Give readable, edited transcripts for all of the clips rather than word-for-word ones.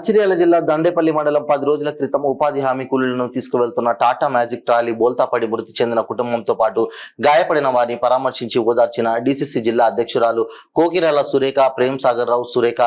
మంచిర్యాల జిల్లా దండేపల్లి మండలం 10 రోజుల క్రితం ఉపాధి హామీ కూలీలను తీసుకువెళ్తున్న టాటా మ్యాజిక్ ట్రాలీ బోల్తాపడి మృతి చెందిన కుటుంబంతో పాటు గాయపడిన వారిని పరామర్శించి ఓదార్చిన డీసీసీ జిల్లా అధ్యక్షురాలు కోకిరాల సురేఖ ప్రేమ్ సాగర్ రావు సురేఖ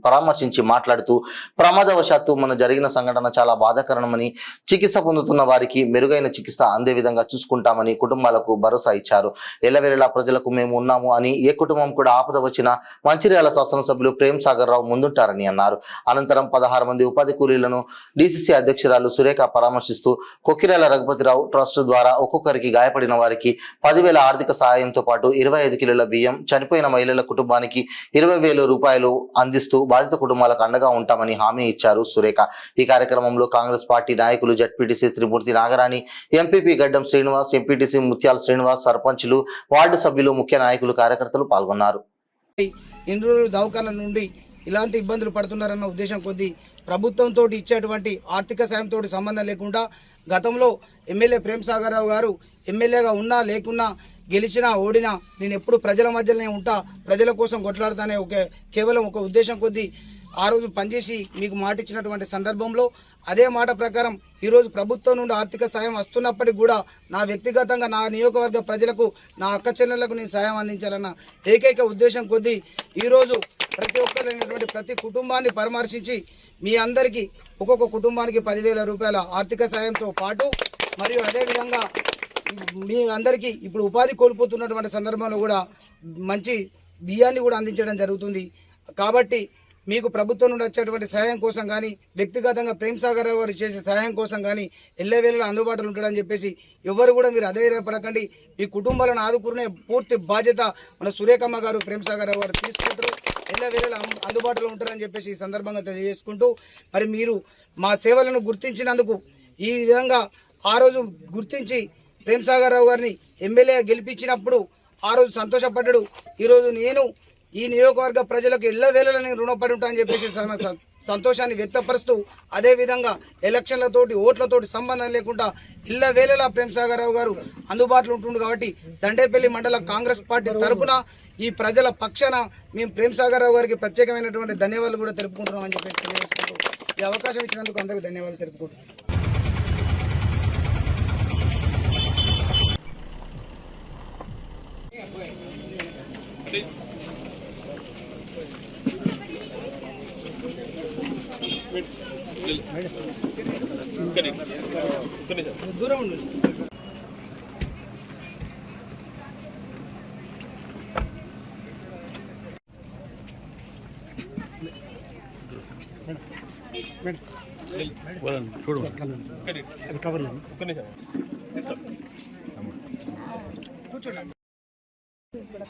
పరామర్శించి మాట్లాడుతూ ప్రమాదవశాత్తు మన జరిగిన సంఘటన చాలా బాధాకరమని చికిత్స పొందుతున్న వారికి మెరుగైన చికిత్స అందే విధంగా చూసుకుంటామని కుటుంబాలకు భరోసా ఇచ్చారు. ఎల్లవేళలా ప్రజలకు మేము ఉన్నాము అని ఏ కుటుంబం కూడా ఆపద వచ్చినా మంచిర్యాల శాసనసభ్యులు ప్రేమ్ సాగర్ రావు ముందుంటారని అన్నారు. అనంతరం 16 మంది ఉపాధి కూలీలను డీసీసీ అధ్యక్షురాలు సురేఖ పరామర్శిస్తూ కొక్కిరాల రఘుపతిరావు ట్రస్ట్ ద్వారా ఒక్కొక్కరికి గాయపడిన వారికి 10,000 ఆర్థిక సహాయంతో పాటు 25 కిలోల బియ్యం, చనిపోయిన మహిళల కుటుంబానికి 20,000 రూపాయలు అందిస్తూ బాధిత కుటుంబాలకు అండగా ఉంటామని హామీ ఇచ్చారు సురేఖ. ఈ కార్యక్రమంలో కాంగ్రెస్ పార్టీ నాయకులు జడ్పీటీసీ త్రిమూర్తి నాగరాణి, ఎంపీపీ గడ్డం శ్రీనివాస్, ఎంపీటీసీ ముత్యాల శ్రీనివాస్, సర్పంచులు, వార్డు సభ్యులు, ముఖ్య నాయకులు, కార్యకర్తలు పాల్గొన్నారు. ఇలాంటి ఇబ్బందులు పడుతున్నారన్న ఉద్దేశం కొద్దీ ప్రభుత్వంతో ఇచ్చేటువంటి ఆర్థిక సాయంతో సంబంధం లేకుండా గతంలో ఎమ్మెల్యే ప్రేమ్ సాగర్ రావు గారు ఎమ్మెల్యేగా ఉన్నా లేకున్నా గెలిచినా ఓడినా నేను ఎప్పుడు ప్రజల మధ్యలోనే ఉంటా, ప్రజల కోసం కొట్లాడతానే కేవలం ఒక ఉద్దేశం కొద్దీ ఆ రోజు పనిచేసి మీకు మాట ఇచ్చినటువంటి సందర్భంలో అదే మాట ప్రకారం ఈరోజు ప్రభుత్వం నుండి ఆర్థిక సాయం వస్తున్నప్పటికీ కూడా నా వ్యక్తిగతంగా నా నియోజకవర్గ ప్రజలకు, నా అక్క చెల్లెళ్లకు నేను సాయం అందించాలన్న ఏకైక ఉద్దేశం కొద్దీ ఈరోజు ప్రతి ఒక్కరైనటువంటి ప్రతి కుటుంబాన్ని పరామర్శించి మీ అందరికీ ఒక్కొక్క కుటుంబానికి 10,000 రూపాయల ఆర్థిక సాయంతో పాటు మరియు అదేవిధంగా మీ అందరికీ ఇప్పుడు ఉపాధి కోల్పోతున్నటువంటి సందర్భంలో కూడా మంచి బియ్యాన్ని కూడా అందించడం జరుగుతుంది. కాబట్టి మీకు ప్రభుత్వం నుండి వచ్చేటువంటి సహాయం కోసం కానీ వ్యక్తిగతంగా ప్రేమ్ సాగర్ రావు గారు చేసే సహాయం కోసం కానీ ఎల్లవేళలా అందుబాటులో ఉంటాడని చెప్పేసి ఎవరు కూడా మీరు అధైర్యపడకండి. మీ కుటుంబాలను ఆదుకునే పూర్తి బాధ్యత మన సురేఖమ్మ గారు, ప్రేమ్ సాగర్ రావు గారు తీసుకుంటారు. ఎల్లవేళలా అందుబాటులో ఉంటారని చెప్పేసి ఈ సందర్భంగా తెలియజేసుకుంటూ మరి మీరు మా సేవలను గుర్తించినందుకు ఈ విధంగా ఆ రోజు గుర్తించి ప్రేమ్ సాగర్ రావు గారిని ఎమ్మెల్యే గెలిపించినప్పుడు ఆ రోజు సంతోషపడ్డాడు. ఈరోజు నేను ఈ నియోజకవర్గ ప్రజలకు ఎల్లవేళలా నేను రుణపడి ఉంటానని చెప్పేసి సంతోషాన్ని వ్యక్తపరుస్తూ అదేవిధంగా ఎలక్షన్లతోటి ఓట్లతోటి సంబంధం లేకుండా ఎల్లవేళలా ప్రేమ్ సాగర్ రావు గారు అందుబాటులో ఉంటుండు. కాబట్టి దండేపల్లి మండల కాంగ్రెస్ పార్టీ తరఫున ఈ ప్రజల పక్షాన మేము ప్రేమ్ సాగర్ రావు గారికి ప్రత్యేకమైనటువంటి ధన్యవాదాలు కూడా తెలుపుకుంటున్నాం అని చెప్పేసి తెలియజేసుకుంటూ ఈ అవకాశం ఇచ్చినందుకు అందరికీ ధన్యవాదాలు తెలుపుకుంటున్నాం. దూరం ఉండండి.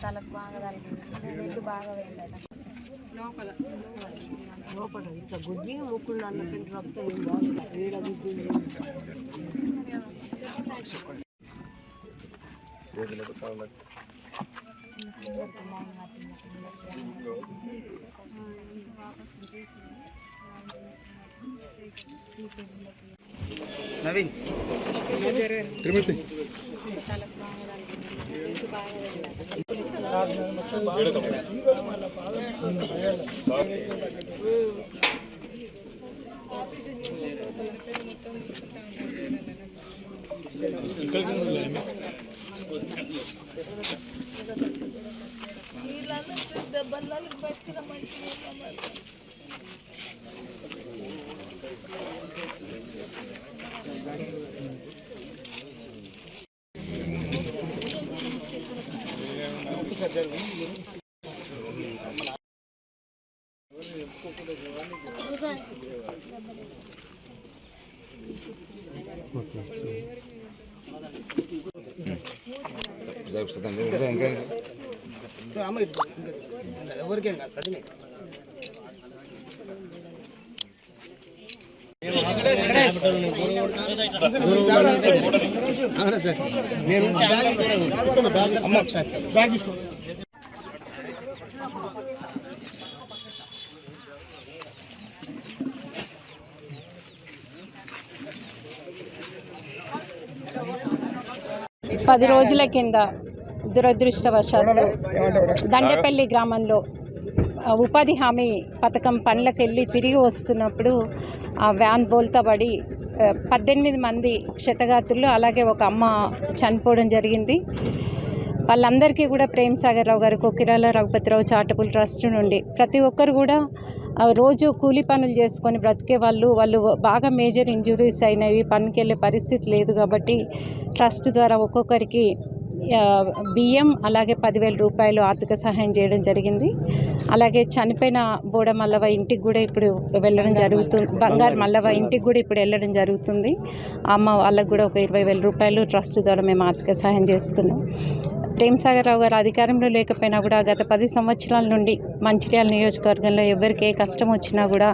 తలకు బాగా తగ్గింది, బాగా వేయండి లోపల లోపల ఇట్లా గుడ్డి ముక్కులు అన్నట్టు రక్తం ఏడ గుడ్డి నవీన్ త్రిమూర్తి తలకు బాగా తగ్గింది, బాగా ఎవరికేం కాదు అది పది రోజుల కింద దురదృష్టవశాత్తు దండేపల్లి గ్రామంలో ఉపాధి హామీ పథకం పనులకు వెళ్ళి తిరిగి వస్తున్నప్పుడు ఆ వ్యాన్ బోల్తాబడి 18 మంది క్షతగాత్రులు అలాగే ఒక అమ్మ చనిపోవడం జరిగింది. వాళ్ళందరికీ కూడా ప్రేమ్ సాగర్ రావు గారు, కొక్కిరాల రఘుపతిరావు చారిటబుల్ ట్రస్ట్ నుండి ప్రతి ఒక్కరు కూడా రోజు కూలి పనులు చేసుకొని బ్రతికే వాళ్ళు బాగా మేజర్ ఇంజురీస్ అయినవి, పనికి వెళ్ళే పరిస్థితి లేదు కాబట్టి ట్రస్ట్ ద్వారా ఒక్కొక్కరికి బియ్యం అలాగే 10,000 రూపాయలు ఆర్థిక సహాయం చేయడం జరిగింది. అలాగే చనిపోయిన బోడ మల్లవ ఇంటికి కూడా ఇప్పుడు వెళ్ళడం జరుగుతుంది, బంగారు మల్లవ ఇంటికి కూడా ఇప్పుడు వెళ్ళడం జరుగుతుంది. అమ్మ వాళ్ళకు కూడా ఒక 20,000 రూపాయలు ట్రస్ట్ ద్వారా మేము ఆర్థిక సహాయం చేస్తున్నాం. ప్రేమ్ సాగర్ రావు గారు అధికారంలో లేకపోయినా కూడా గత 10 సంవత్సరాల నుండి మంచిర్యాల నియోజకవర్గంలో ఎవరికి ఏ కష్టం వచ్చినా కూడా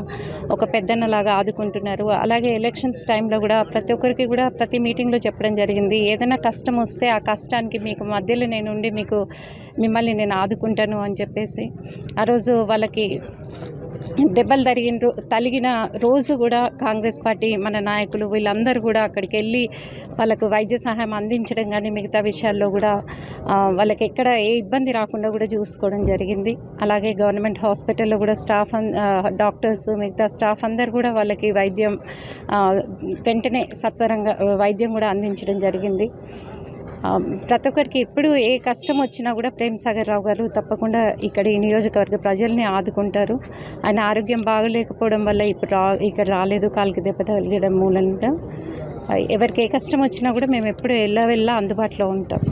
ఒక పెద్దన్నలాగా ఆదుకుంటున్నారు. అలాగే ఎలక్షన్స్ టైంలో కూడా ప్రతి ఒక్కరికి కూడా ప్రతి మీటింగ్లో చెప్పడం జరిగింది, ఏదైనా కష్టం వస్తే ఆ కష్టానికి మీకు మధ్యలో నేను ఉండి మిమ్మల్ని నేను ఆదుకుంటాను అని చెప్పేసి ఆ రోజు వాళ్ళకి దెబ్బలు తగిలిన రోజు కూడా కాంగ్రెస్ పార్టీ మన నాయకులు వీళ్ళందరూ కూడా అక్కడికి వెళ్ళి వాళ్ళకు వైద్య సహాయం అందించడం కానీ మిగతా విషయాల్లో కూడా వాళ్ళకి ఎక్కడ ఏ ఇబ్బంది రాకుండా కూడా చూసుకోవడం జరిగింది. అలాగే గవర్నమెంట్ హాస్పిటల్లో కూడా స్టాఫ్ డాక్టర్స్ మిగతా స్టాఫ్ అందరు కూడా వాళ్ళకి వైద్యం వెంటనే సత్వరంగా వైద్యం కూడా అందించడం జరిగింది. ప్రతి ఒక్కరికి ఎప్పుడు ఏ కష్టం వచ్చినా కూడా ప్రేమ్ సాగర్ రావు గారు తప్పకుండా ఇక్కడ ఈ నియోజకవర్గ ప్రజల్ని ఆదుకుంటారు. ఆయన ఆరోగ్యం బాగలేకపోవడం వల్ల ఇప్పుడు ఇక్కడ రాలేదు, కాలికి దెబ్బ తగలడం మూలంగా ఎవరికి ఏ కష్టం వచ్చినా కూడా మేము ఎప్పుడు వెళ్ళా అందుబాటులో ఉంటాం.